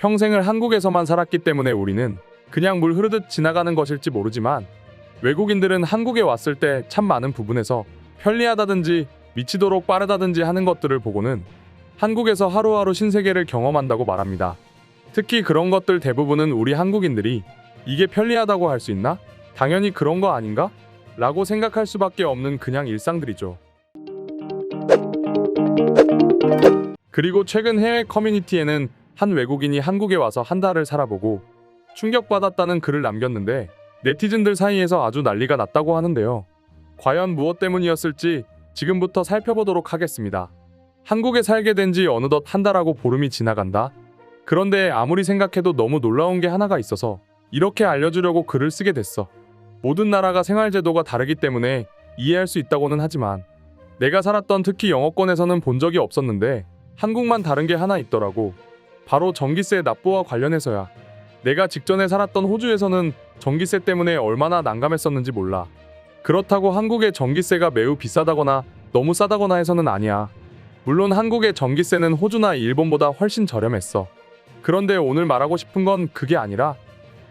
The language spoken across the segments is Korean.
평생을 한국에서만 살았기 때문에 우리는 그냥 물 흐르듯 지나가는 것일지 모르지만 외국인들은 한국에 왔을 때 참 많은 부분에서 편리하다든지 미치도록 빠르다든지 하는 것들을 보고는 한국에서 하루하루 신세계를 경험한다고 말합니다. 특히 그런 것들 대부분은 우리 한국인들이 이게 편리하다고 할 수 있나? 당연히 그런 거 아닌가? 라고 생각할 수밖에 없는 그냥 일상들이죠. 그리고 최근 해외 커뮤니티에는 한 외국인이 한국에 와서 한 달을 살아보고 충격받았다는 글을 남겼는데 네티즌들 사이에서 아주 난리가 났다고 하는데요. 과연 무엇 때문이었을지 지금부터 살펴보도록 하겠습니다. 한국에 살게 된 지 어느덧 한 달하고 보름이 지나간다. 그런데 아무리 생각해도 너무 놀라운 게 하나가 있어서 이렇게 알려주려고 글을 쓰게 됐어. 모든 나라가 생활제도가 다르기 때문에 이해할 수 있다고는 하지만 내가 살았던 특히 영어권에서는 본 적이 없었는데 한국만 다른 게 하나 있더라고. 바로 전기세 납부와 관련해서야. 내가 직전에 살았던 호주에서는 전기세 때문에 얼마나 난감했었는지 몰라. 그렇다고 한국의 전기세가 매우 비싸다거나 너무 싸다거나 해서는 아니야. 물론 한국의 전기세는 호주나 일본보다 훨씬 저렴했어. 그런데 오늘 말하고 싶은 건 그게 아니라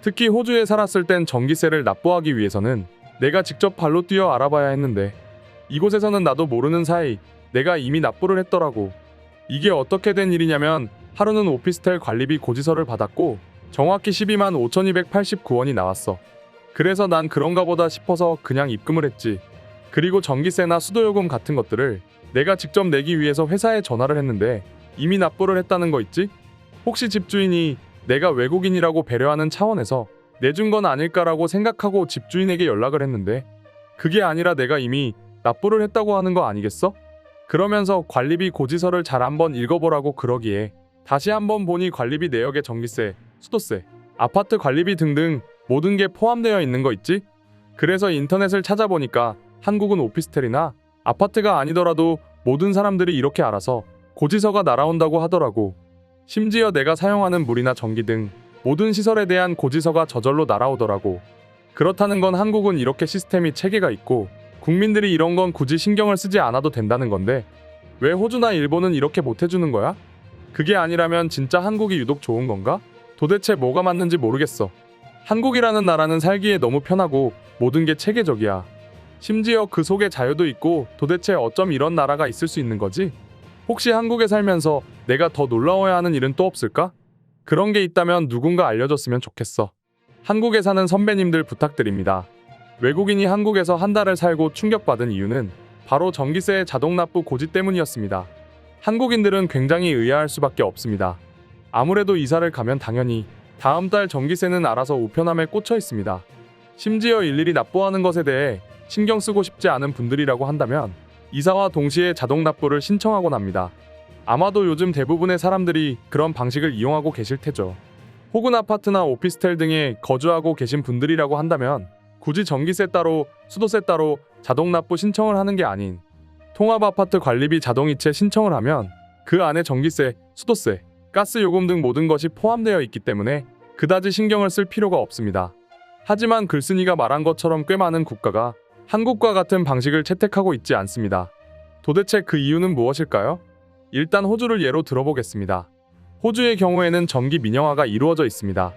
특히 호주에 살았을 땐 전기세를 납부하기 위해서는 내가 직접 발로 뛰어 알아봐야 했는데 이곳에서는 나도 모르는 사이 내가 이미 납부를 했더라고. 이게 어떻게 된 일이냐면 하루는 오피스텔 관리비 고지서를 받았고 정확히 12만 5,289원이 나왔어. 그래서 난 그런가 보다 싶어서 그냥 입금을 했지. 그리고 전기세나 수도요금 같은 것들을 내가 직접 내기 위해서 회사에 전화를 했는데 이미 납부를 했다는 거 있지? 혹시 집주인이 내가 외국인이라고 배려하는 차원에서 내준 건 아닐까라고 생각하고 집주인에게 연락을 했는데 그게 아니라 내가 이미 납부를 했다고 하는 거 아니겠어? 그러면서 관리비 고지서를 잘 한번 읽어보라고 그러기에 다시 한번 보니 관리비 내역에 전기세, 수도세, 아파트 관리비 등등 모든 게 포함되어 있는 거 있지? 그래서 인터넷을 찾아보니까 한국은 오피스텔이나 아파트가 아니더라도 모든 사람들이 이렇게 알아서 고지서가 날아온다고 하더라고. 심지어 내가 사용하는 물이나 전기 등 모든 시설에 대한 고지서가 저절로 날아오더라고. 그렇다는 건 한국은 이렇게 시스템이 체계가 있고 국민들이 이런 건 굳이 신경을 쓰지 않아도 된다는 건데 왜 호주나 일본은 이렇게 못 해주는 거야? 그게 아니라면 진짜 한국이 유독 좋은 건가? 도대체 뭐가 맞는지 모르겠어. 한국이라는 나라는 살기에 너무 편하고 모든 게 체계적이야. 심지어 그 속에 자유도 있고 도대체 어쩜 이런 나라가 있을 수 있는 거지? 혹시 한국에 살면서 내가 더 놀라워야 하는 일은 또 없을까? 그런 게 있다면 누군가 알려줬으면 좋겠어. 한국에 사는 선배님들 부탁드립니다. 외국인이 한국에서 한 달을 살고 충격받은 이유는 바로 전기세의 자동 납부 고지 때문이었습니다. 한국인들은 굉장히 의아할 수밖에 없습니다. 아무래도 이사를 가면 당연히 다음 달 전기세는 알아서 우편함에 꽂혀 있습니다. 심지어 일일이 납부하는 것에 대해 신경 쓰고 싶지 않은 분들이라고 한다면 이사와 동시에 자동 납부를 신청하곤 합니다. 아마도 요즘 대부분의 사람들이 그런 방식을 이용하고 계실 테죠. 혹은 아파트나 오피스텔 등에 거주하고 계신 분들이라고 한다면 굳이 전기세 따로, 수도세 따로 자동 납부 신청을 하는 게 아닌 통합 아파트 관리비 자동이체 신청을 하면 그 안에 전기세, 수도세, 가스 요금 등 모든 것이 포함되어 있기 때문에 그다지 신경을 쓸 필요가 없습니다. 하지만 글쓴이가 말한 것처럼 꽤 많은 국가가 한국과 같은 방식을 채택하고 있지 않습니다. 도대체 그 이유는 무엇일까요? 일단 호주를 예로 들어보겠습니다. 호주의 경우에는 전기 민영화가 이루어져 있습니다.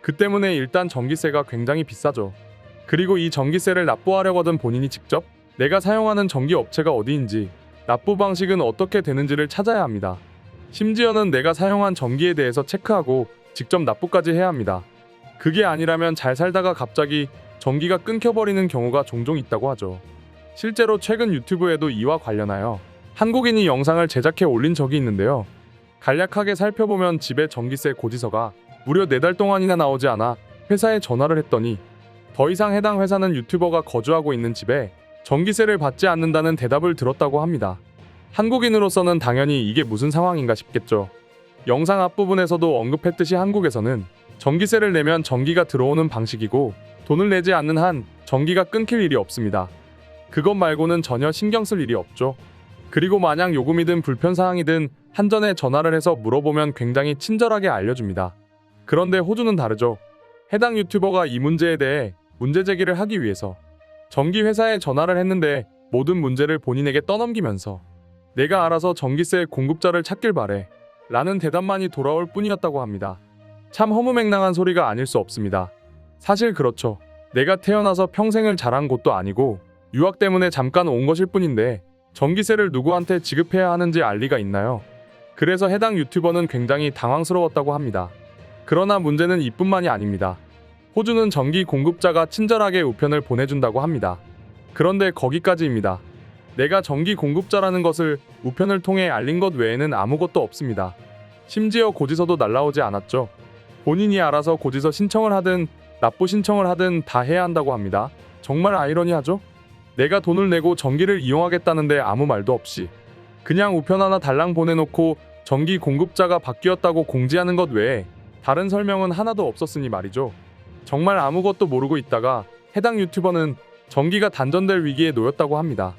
그 때문에 일단 전기세가 굉장히 비싸죠. 그리고 이 전기세를 납부하려거든 본인이 직접 내가 사용하는 전기 업체가 어디인지 납부 방식은 어떻게 되는지를 찾아야 합니다. 심지어는 내가 사용한 전기에 대해서 체크하고 직접 납부까지 해야 합니다. 그게 아니라면 잘 살다가 갑자기 전기가 끊겨버리는 경우가 종종 있다고 하죠. 실제로 최근 유튜브에도 이와 관련하여 한국인이 영상을 제작해 올린 적이 있는데요. 간략하게 살펴보면 집에 전기세 고지서가 무려 4달 동안이나 나오지 않아 회사에 전화를 했더니 더 이상 해당 회사는 유튜버가 거주하고 있는 집에 전기세를 받지 않는다는 대답을 들었다고 합니다. 한국인으로서는 당연히 이게 무슨 상황인가 싶겠죠. 영상 앞부분에서도 언급했듯이 한국에서는 전기세를 내면 전기가 들어오는 방식이고 돈을 내지 않는 한 전기가 끊길 일이 없습니다. 그것 말고는 전혀 신경 쓸 일이 없죠. 그리고 만약 요금이든 불편사항이든 한전에 전화를 해서 물어보면 굉장히 친절하게 알려줍니다. 그런데 호주는 다르죠. 해당 유튜버가 이 문제에 대해 문제 제기를 하기 위해서 전기회사에 전화를 했는데 모든 문제를 본인에게 떠넘기면서 내가 알아서 전기세 공급자를 찾길 바래 라는 대답만이 돌아올 뿐이었다고 합니다. 참 허무맹랑한 소리가 아닐 수 없습니다. 사실 그렇죠. 내가 태어나서 평생을 자란 곳도 아니고 유학 때문에 잠깐 온 것일 뿐인데 전기세를 누구한테 지급해야 하는지 알 리가 있나요? 그래서 해당 유튜버는 굉장히 당황스러웠다고 합니다. 그러나 문제는 이뿐만이 아닙니다. 호주는 전기 공급자가 친절하게 우편을 보내준다고 합니다. 그런데 거기까지입니다. 내가 전기 공급자라는 것을 우편을 통해 알린 것 외에는 아무것도 없습니다. 심지어 고지서도 날라오지 않았죠. 본인이 알아서 고지서 신청을 하든 납부 신청을 하든 다 해야 한다고 합니다. 정말 아이러니하죠? 내가 돈을 내고 전기를 이용하겠다는데 아무 말도 없이 그냥 우편 하나 달랑 보내놓고 전기 공급자가 바뀌었다고 공지하는 것 외에 다른 설명은 하나도 없었으니 말이죠. 정말 아무것도 모르고 있다가 해당 유튜버는 전기가 단전될 위기에 놓였다고 합니다.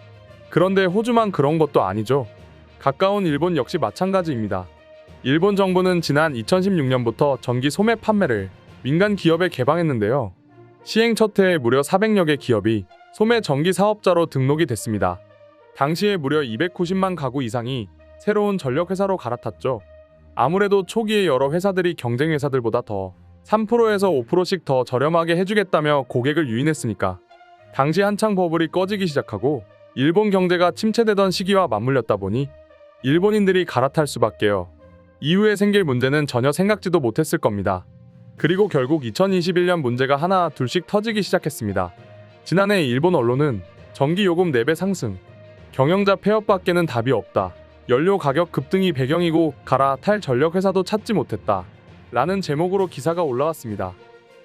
그런데 호주만 그런 것도 아니죠. 가까운 일본 역시 마찬가지입니다. 일본 정부는 지난 2016년부터 전기 소매 판매를 민간 기업에 개방했는데요. 시행 첫 해에 무려 400여 개 기업이 소매 전기 사업자로 등록이 됐습니다. 당시에 무려 290만 가구 이상이 새로운 전력회사로 갈아탔죠. 아무래도 초기에 여러 회사들이 경쟁 회사들보다 더 3%에서 5%씩 더 저렴하게 해주겠다며 고객을 유인했으니까 당시 한창 버블이 꺼지기 시작하고 일본 경제가 침체되던 시기와 맞물렸다 보니 일본인들이 갈아탈 수밖에요. 이후에 생길 문제는 전혀 생각지도 못했을 겁니다. 그리고 결국 2021년 문제가 하나 둘씩 터지기 시작했습니다. 지난해 일본 언론은 전기요금 4배 상승, 경영자 폐업밖에는 답이 없다, 연료 가격 급등이 배경이고 갈아탈 전력회사도 찾지 못했다 라는 제목으로 기사가 올라왔습니다.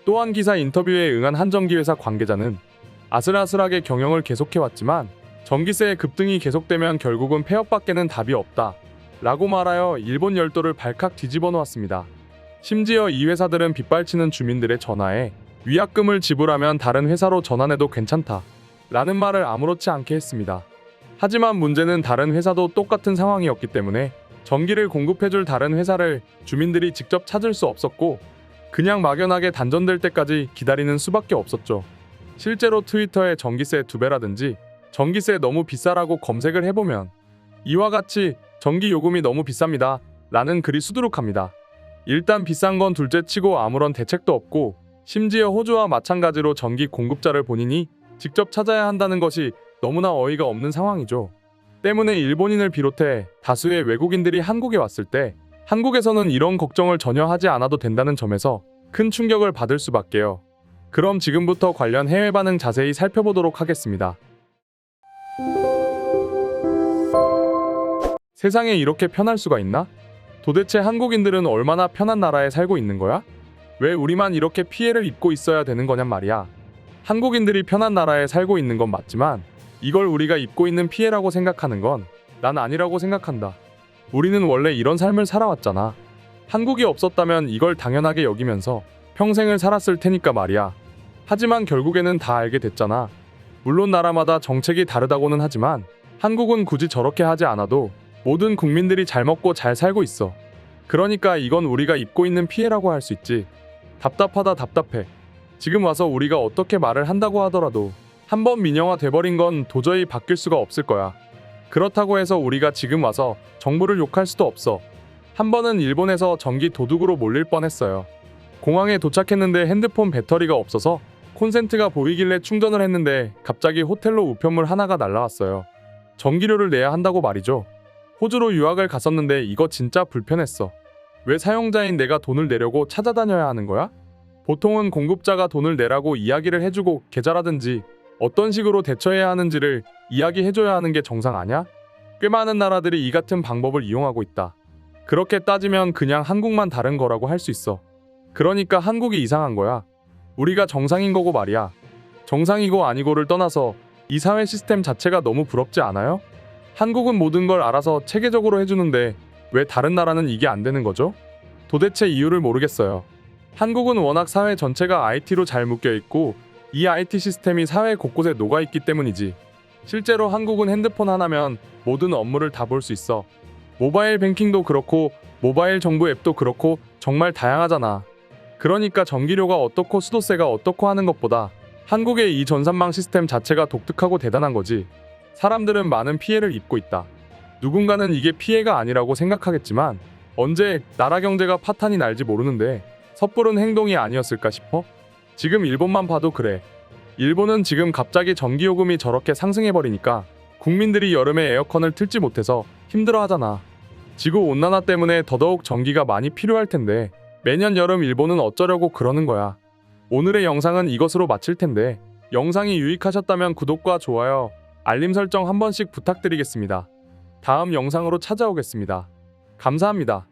또한 기사 인터뷰에 응한 한 전기회사 관계자는 아슬아슬하게 경영을 계속해왔지만 전기세의 급등이 계속되면 결국은 폐업밖에는 답이 없다 라고 말하여 일본 열도를 발칵 뒤집어 놓았습니다. 심지어 이 회사들은 빗발치는 주민들의 전화에 위약금을 지불하면 다른 회사로 전환해도 괜찮다 라는 말을 아무렇지 않게 했습니다. 하지만 문제는 다른 회사도 똑같은 상황이었기 때문에 전기를 공급해줄 다른 회사를 주민들이 직접 찾을 수 없었고 그냥 막연하게 단전될 때까지 기다리는 수밖에 없었죠. 실제로 트위터에 전기세 2배라든지 전기세 너무 비싸라고 검색을 해보면 이와 같이 전기 요금이 너무 비쌉니다 라는 글이 수두룩합니다. 일단 비싼 건 둘째치고 아무런 대책도 없고 심지어 호주와 마찬가지로 전기 공급자를 본인이 직접 찾아야 한다는 것이 너무나 어이가 없는 상황이죠. 때문에 일본인을 비롯해 다수의 외국인들이 한국에 왔을 때 한국에서는 이런 걱정을 전혀 하지 않아도 된다는 점에서 큰 충격을 받을 수밖에요. 그럼 지금부터 관련 해외 반응 자세히 살펴보도록 하겠습니다. 세상에 이렇게 편할 수가 있나? 도대체 한국인들은 얼마나 편한 나라에 살고 있는 거야? 왜 우리만 이렇게 피해를 입고 있어야 되는 거냔 말이야. 한국인들이 편한 나라에 살고 있는 건 맞지만 이걸 우리가 입고 있는 피해라고 생각하는 건 난 아니라고 생각한다. 우리는 원래 이런 삶을 살아왔잖아. 한국이 없었다면 이걸 당연하게 여기면서 평생을 살았을 테니까 말이야. 하지만 결국에는 다 알게 됐잖아. 물론 나라마다 정책이 다르다고는 하지만 한국은 굳이 저렇게 하지 않아도 모든 국민들이 잘 먹고 잘 살고 있어. 그러니까 이건 우리가 입고 있는 피해라고 할 수 있지. 답답하다 답답해. 지금 와서 우리가 어떻게 말을 한다고 하더라도 한번 민영화 돼버린 건 도저히 바뀔 수가 없을 거야. 그렇다고 해서 우리가 지금 와서 정부를 욕할 수도 없어. 한 번은 일본에서 전기 도둑으로 몰릴 뻔했어요. 공항에 도착했는데 핸드폰 배터리가 없어서 콘센트가 보이길래 충전을 했는데 갑자기 호텔로 우편물 하나가 날라왔어요. 전기료를 내야 한다고 말이죠. 호주로 유학을 갔었는데 이거 진짜 불편했어. 왜 사용자인 내가 돈을 내려고 찾아다녀야 하는 거야? 보통은 공급자가 돈을 내라고 이야기를 해주고 계좌라든지 어떤 식으로 대처해야 하는지를 이야기해줘야 하는 게 정상 아냐? 꽤 많은 나라들이 이 같은 방법을 이용하고 있다. 그렇게 따지면 그냥 한국만 다른 거라고 할 수 있어. 그러니까 한국이 이상한 거야. 우리가 정상인 거고 말이야. 정상이고 아니고를 떠나서 이 사회 시스템 자체가 너무 부럽지 않아요? 한국은 모든 걸 알아서 체계적으로 해주는데 왜 다른 나라는 이게 안 되는 거죠? 도대체 이유를 모르겠어요. 한국은 워낙 사회 전체가 IT로 잘 묶여 있고 이 IT 시스템이 사회 곳곳에 녹아 있기 때문이지. 실제로 한국은 핸드폰 하나면 모든 업무를 다 볼 수 있어. 모바일 뱅킹도 그렇고 모바일 정부 앱도 그렇고 정말 다양하잖아. 그러니까 전기료가 어떻고 수도세가 어떻고 하는 것보다 한국의 이 전산망 시스템 자체가 독특하고 대단한 거지. 사람들은 많은 피해를 입고 있다. 누군가는 이게 피해가 아니라고 생각하겠지만 언제 나라 경제가 파탄이 날지 모르는데 섣부른 행동이 아니었을까 싶어? 지금 일본만 봐도 그래. 일본은 지금 갑자기 전기요금이 저렇게 상승해버리니까 국민들이 여름에 에어컨을 틀지 못해서 힘들어하잖아. 지구온난화 때문에 더더욱 전기가 많이 필요할 텐데 매년 여름 일본은 어쩌려고 그러는 거야. 오늘의 영상은 이것으로 마칠 텐데 영상이 유익하셨다면 구독과 좋아요, 알림 설정 한 번씩 부탁드리겠습니다. 다음 영상으로 찾아오겠습니다. 감사합니다.